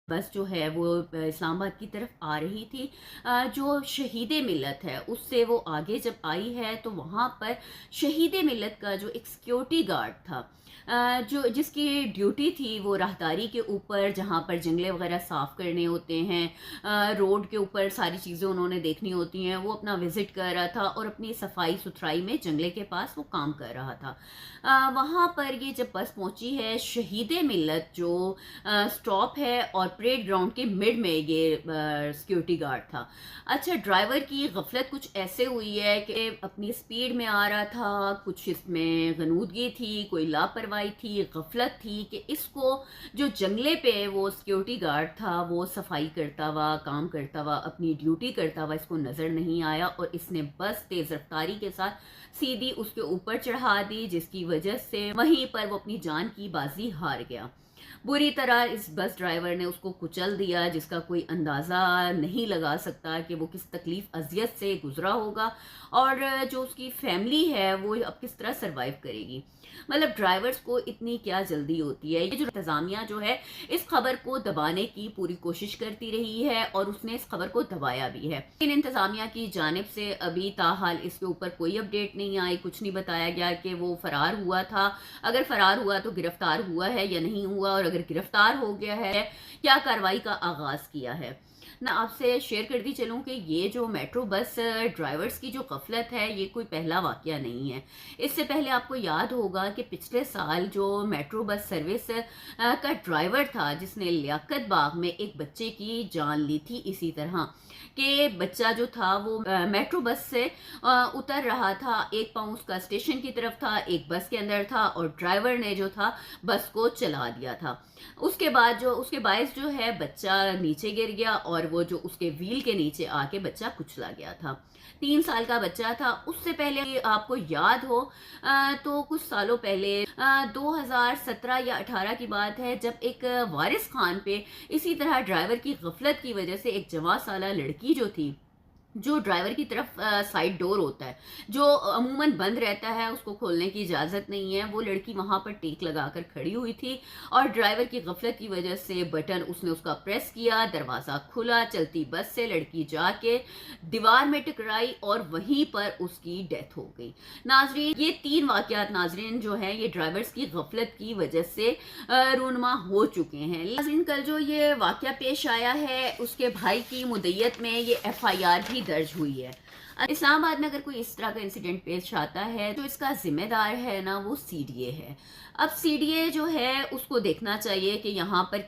बस जो है वो इस्लामाबाद की तरफ आ रही थी। जो शहीद मिलत है उससे वो आगे जब आई है तो वहाँ पर शहीद मिलत का जो एक सिक्योरिटी गार्ड था, जो जिसकी ड्यूटी थी वो राहदारी के ऊपर, जहाँ पर जंगले वगैरह साफ़ करने होते हैं, रोड के ऊपर सारी चीज़ें उन्होंने देखनी होती हैं, वो अपना विज़िट कर रहा था और अपनी सफाई सुथराई में जंगले के पास वो काम कर रहा था। वहाँ पर ये जब बस पहुँची है, शहीद मिलत जो स्टॉप है और परेड ग्राउंड के मिड में ये सिक्योरिटी गार्ड था। अच्छा, ड्राइवर की गफलत कुछ ऐसे हुई है कि अपनी स्पीड में आ रहा था, कुछ इसमें गनूदगी थी, कोई लापरवाही थी, गफलत थी कि इसको जो जंगले पे वो सिक्योरिटी गार्ड था वो सफाई करता हुआ, काम करता हुआ, अपनी ड्यूटी करता हुआ इसको नज़र नहीं आया और इसने बस तेज़ रफ्तारी के साथ सीधी उसके ऊपर चढ़ा दी, जिसकी वजह से वहीं पर वो अपनी जान की बाजी हार गया। बुरी तरह इस बस ड्राइवर ने उसको कुचल दिया, जिसका कोई अंदाज़ा नहीं लगा सकता कि वो किस तकलीफ अजियत से गुजरा होगा और जो उसकी फैमिली है वो अब किस तरह सरवाइव करेगी। मतलब ड्राइवर्स को इतनी क्या जल्दी होती है। ये जो इंतज़ामिया जो है इस खबर को दबाने की पूरी कोशिश करती रही है और उसने इस खबर को दबाया भी है, लेकिन इंतज़ामिया की जानिब से अभी ताहाल इसके ऊपर कोई अपडेट नहीं आई, कुछ नहीं बताया गया कि वो फरार हुआ था, अगर फरार हुआ तो गिरफ्तार हुआ है या नहीं हुआ, और अगर गिरफ्तार हो गया है क्या कार्रवाई का आगाज़ किया है। मैं आपसे शेयर करती चलूँ कि ये जो मेट्रो बस ड्राइवर्स की जो गफलत है ये कोई पहला वाक़या नहीं है। इससे पहले आपको याद होगा कि पिछले साल जो मेट्रो बस सर्विस का ड्राइवर था जिसने लियाकत बाग में एक बच्चे की जान ली थी, इसी तरह कि बच्चा जो था वो मेट्रो बस से उतर रहा था, एक पाँव उसका स्टेशन की तरफ था, एक बस के अंदर था और ड्राइवर ने जो था बस को चला दिया था। उसके बायस जो है बच्चा नीचे गिर गया और वो जो उसके व्हील के नीचे आके बच्चा कुचला गया था। 3 साल का बच्चा था। उससे पहले आपको याद हो तो कुछ सालों पहले 2017 या 18 की बात है, जब एक वारिस खान पे इसी तरह ड्राइवर की गफलत की वजह से एक 14 साला लड़की जो थी, जो ड्राइवर की तरफ साइड डोर होता है जो अमूमन बंद रहता है, उसको खोलने की इजाज़त नहीं है, वो लड़की वहाँ पर टेक लगाकर खड़ी हुई थी और ड्राइवर की गफलत की वजह से बटन उसने उसका प्रेस किया, दरवाज़ा खुला, चलती बस से लड़की जाके दीवार में टकराई और वहीं पर उसकी डेथ हो गई। नाजरीन, ये 3 वाक़यात नाजरीन जो हैं ये ड्राइवर्स की गफलत की वजह से रूनमा हो चुके हैं। नाज़रीन, कल जो ये वाक़या पेश आया है उसके भाई की मुद्दत में ये FIR भी दर्ज हुई है। इस्लामाबाद में अगर कोई इस तरह का इंसिडेंट पेश आता है तो इसका जिम्मेदार है ना वो CDA है। अब CDA जो है उसको देखना चाहिए कि यहाँ पर